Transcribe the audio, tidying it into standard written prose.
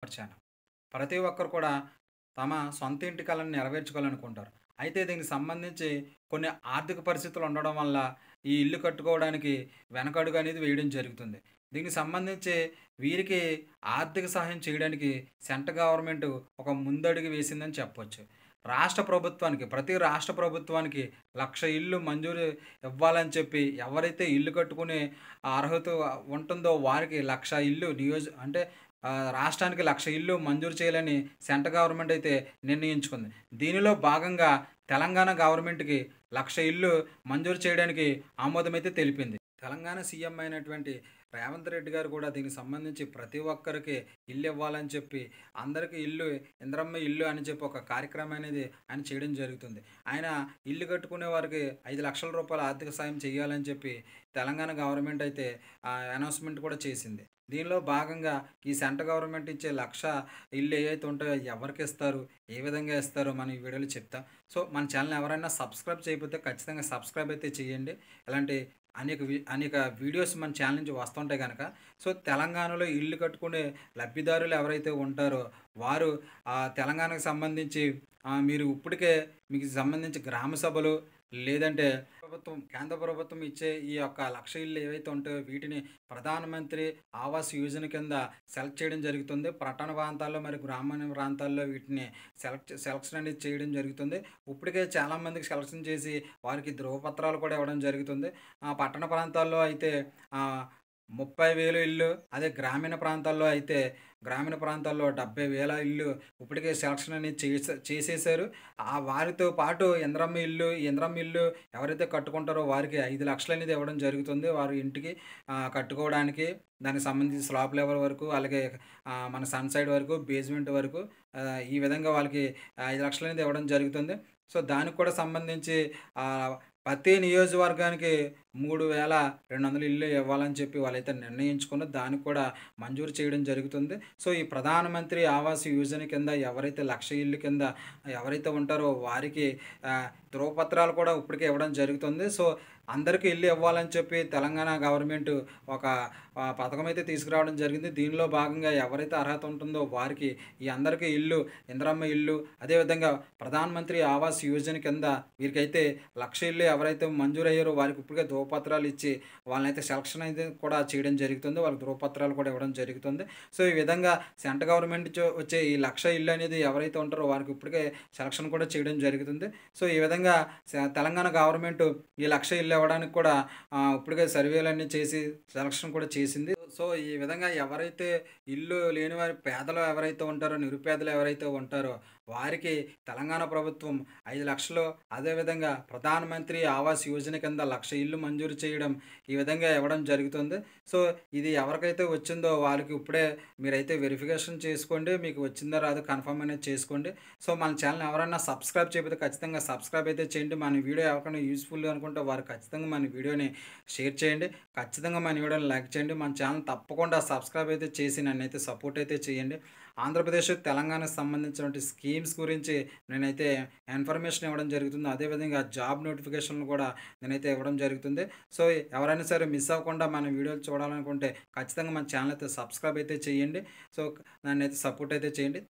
నెరవేర్చాను. ప్రతి ఒక్కరు కూడా తమ సొంత ఇంటి కలను నెరవేర్చుకోవాలనుకుంటారు. అయితే దీనికి సంబంధించి కొన్ని ఆర్థిక పరిస్థితులు ఉండడం వల్ల ఈ ఇల్లు కట్టుకోవడానికి వెనకడుగు అనేది వేయడం జరుగుతుంది. దీనికి సంబంధించి వీరికి ఆర్థిక సహాయం చేయడానికి సెంట్రల్ గవర్నమెంట్ ఒక ముందడుగు వేసిందని చెప్పొచ్చు. ప్రతి రాష్ట్ర ప్రభుత్వానికి 1,00,000 ఇల్లు మంజూరు ఇవ్వాలని చెప్పి ఎవరైతే ఇల్లు కట్టుకునే అర్హత ఉంటుందో వారికి 1,00,000 ఇల్లు రాష్ట్రానికి 1,00,000 ఇల్లు మంజూరు చేయాలని సెంట్రల్ గవర్నమెంట్ అయితే నిర్ణయించుకుంది. దీనిలో భాగంగా తెలంగాణ గవర్నమెంట్‌కి 1,00,000 ఇల్లు మంజూరు చేయడానికి ఆమోదమైతే తెలిపింది. తెలంగాణ సీఎం అయినటువంటి రేవంత్ రెడ్డి గారు కూడా దీనికి సంబంధించి ప్రతి ఒక్కరికి ఇల్లు ఇవ్వాలని చెప్పి అందరికీ ఇందిరమ్మ ఇల్లు అని చెప్పి ఒక కార్యక్రమం అనేది ఆయన చేయడం జరుగుతుంది. ఆయన ఇల్లు కట్టుకునే వారికి రూ. 5,00,000 ఆర్థిక సాయం చేయాలని చెప్పి తెలంగాణ గవర్నమెంట్ అయితే అనౌన్స్‌మెంట్ కూడా చేసింది. దీనిలో భాగంగా ఈ సెంట్రల్ గవర్నమెంట్ ఇచ్చే 1,00,000 ఇల్లు ఏవైతే ఉంటాయో ఎవరికి ఇస్తారు? ఏ విధంగా ఇస్తారో మనం ఈ వీడియోలో చెప్తాం. సో, మన ఛానెల్‌ని ఎవరైనా సబ్స్క్రైబ్ చేయకపోతే ఖచ్చితంగా సబ్స్క్రైబ్ అయితే చేయండి. ఇలాంటి అనేక వీడియోస్ మన ఛానల్ నుంచి వస్తుంటాయి గనక. సో, తెలంగాణలో ఇల్లు కట్టుకునే లబ్ధిదారులు ఎవరైతే ఉంటారో వారు తెలంగాణకు సంబంధించి మీరు ఇప్పటికే మీకు సంబంధించి గ్రామ సభలు లేదంటే కేంద్ర ప్రభుత్వం ఇచ్చే ఈ యొక్క 1,00,000 ఇల్లు ఏవైతే ఉంటాయో వీటిని ప్రధానమంత్రి ఆవాస్ యోజన కింద సెలెక్ట్ చేయడం జరుగుతుంది. పట్టణ ప్రాంతాల్లో మరి గ్రామీణ ప్రాంతాల్లో వీటిని సెలక్షన్ అనేది చేయడం జరుగుతుంది. ఇప్పటికే చాలామందికి సెలక్షన్ చేసి వారికి ధృవపత్రాలు కూడా ఇవ్వడం జరుగుతుంది. పట్టణ ప్రాంతాల్లో అయితే 30,000 ఇల్లు, అదే గ్రామీణ ప్రాంతాల్లో 70,000 ఇల్లు ఇప్పటికే సెలక్షన్ అనేది చేసేసారు. వారితో పాటు ఇందిరమ్మ ఇల్లు ఎవరైతే కట్టుకుంటారో వారికి 5,00,000 అనేది ఇవ్వడం జరుగుతుంది. వారి ఇంటికి కట్టుకోవడానికి దానికి సంబంధించి స్లాబ్ లెవెల్ వరకు, అలాగే మన సన్ సైడ్ వరకు, బేస్మెంట్ వరకు ఈ విధంగా వాళ్ళకి 5,00,000 అనేది ఇవ్వడం జరుగుతుంది. సో, దానికి కూడా సంబంధించి ప్రతి నియోజకవర్గానికి 3,200 ఇల్లు ఇవ్వాలని చెప్పి వాళ్ళైతే నిర్ణయించుకుని దానికి కూడా మంజూరు చేయడం జరుగుతుంది. సో, ఈ ప్రధానమంత్రి ఆవాస్ యోజన కింద ఎవరైతే 1,00,000 ఇల్లు కింద ఎవరైతే ఉంటారో వారికి ధృవపత్రాలు కూడా ఇప్పటికే ఇవ్వడం జరుగుతుంది. సో, అందరికీ ఇల్లు ఇవ్వాలని చెప్పి తెలంగాణ గవర్నమెంట్ ఒక పథకం అయితే తీసుకురావడం జరిగింది. దీనిలో భాగంగా ఎవరైతే అర్హత ఉంటుందో వారికి ఈ అందరికీ ఇందిరమ్మ ఇల్లు, అదేవిధంగా ప్రధానమంత్రి ఆవాస్ యోజన కింద వీరికైతే 1,00,000 ఇల్లు ఎవరైతే మంజూరయ్యారో వారికి ఇప్పటికే ధృవపత్రాలు ఇచ్చి వాళ్ళనైతే సెలక్షన్ అయితే కూడా చేయడం జరుగుతుంది. వాళ్ళకి ధృవపత్రాలు కూడా ఇవ్వడం జరుగుతుంది. సో, ఈ విధంగా సెంట్రల్ గవర్నమెంట్ వచ్చే ఈ 1,00,000 ఇల్లు అనేది ఎవరైతే ఉంటారో వారికి ఇప్పటికే సెలక్షన్ కూడా చేయడం జరుగుతుంది. సో, ఈ విధంగా తెలంగాణ గవర్నమెంట్ ఈ 1,00,000 ఇల్లు ఇవ్వడానికి కూడా ఇప్పటికే సర్వేలన్నీ చేసి సెలక్షన్ కూడా చేసింది. సో, ఈ విధంగా ఎవరైతే ఇల్లు లేని వారి పేదలు ఎవరైతే ఉంటారో, నిరుపేదలు ఎవరైతే ఉంటారో వారికి తెలంగాణ ప్రభుత్వం 5,00,000, అదేవిధంగా ప్రధానమంత్రి ఆవాస్ యోజన కింద 1,00,000 ఇల్లు మంజూరు చేయడం ఈ విధంగా ఇవ్వడం జరుగుతుంది. సో, ఇది ఎవరికైతే వచ్చిందో వారికి ఇప్పుడే మీరైతే వెరిఫికేషన్ చేసుకోండి. మీకు వచ్చిందో రాదో కన్ఫర్మ్ అనేది చేసుకోండి. సో, మన ఛానల్ ఎవరైనా సబ్స్క్రైబ్ చేయకపోతే ఖచ్చితంగా సబ్స్క్రైబ్ అయితే చేయండి. మన వీడియో ఎవరికైనా యూస్ఫుల్ అనుకుంటే వారు ఖచ్చితంగా మన వీడియోని షేర్ చేయండి. ఖచ్చితంగా మన వీడియోని లైక్ చేయండి. మన ఛానల్ తప్పకుండా సబ్స్క్రైబ్ అయితే చేసి నన్నైతే సపోర్ట్ అయితే చేయండి. ఆంధ్రప్రదేశ్, తెలంగాణకు సంబంధించినటువంటి స్కీమ్స్ గురించి నేనైతే ఇన్ఫర్మేషన్ ఇవ్వడం జరుగుతుంది. అదేవిధంగా జాబ్ నోటిఫికేషన్లు కూడా నేనైతే ఇవ్వడం జరుగుతుంది. సో, ఎవరైనా సరే మిస్ అవ్వకుండా మన వీడియోలు చూడాలనుకుంటే ఖచ్చితంగా మన ఛానల్ అయితే సబ్స్క్రైబ్ అయితే చేయండి. సో, నన్నైతే సపోర్ట్ అయితే చేయండి.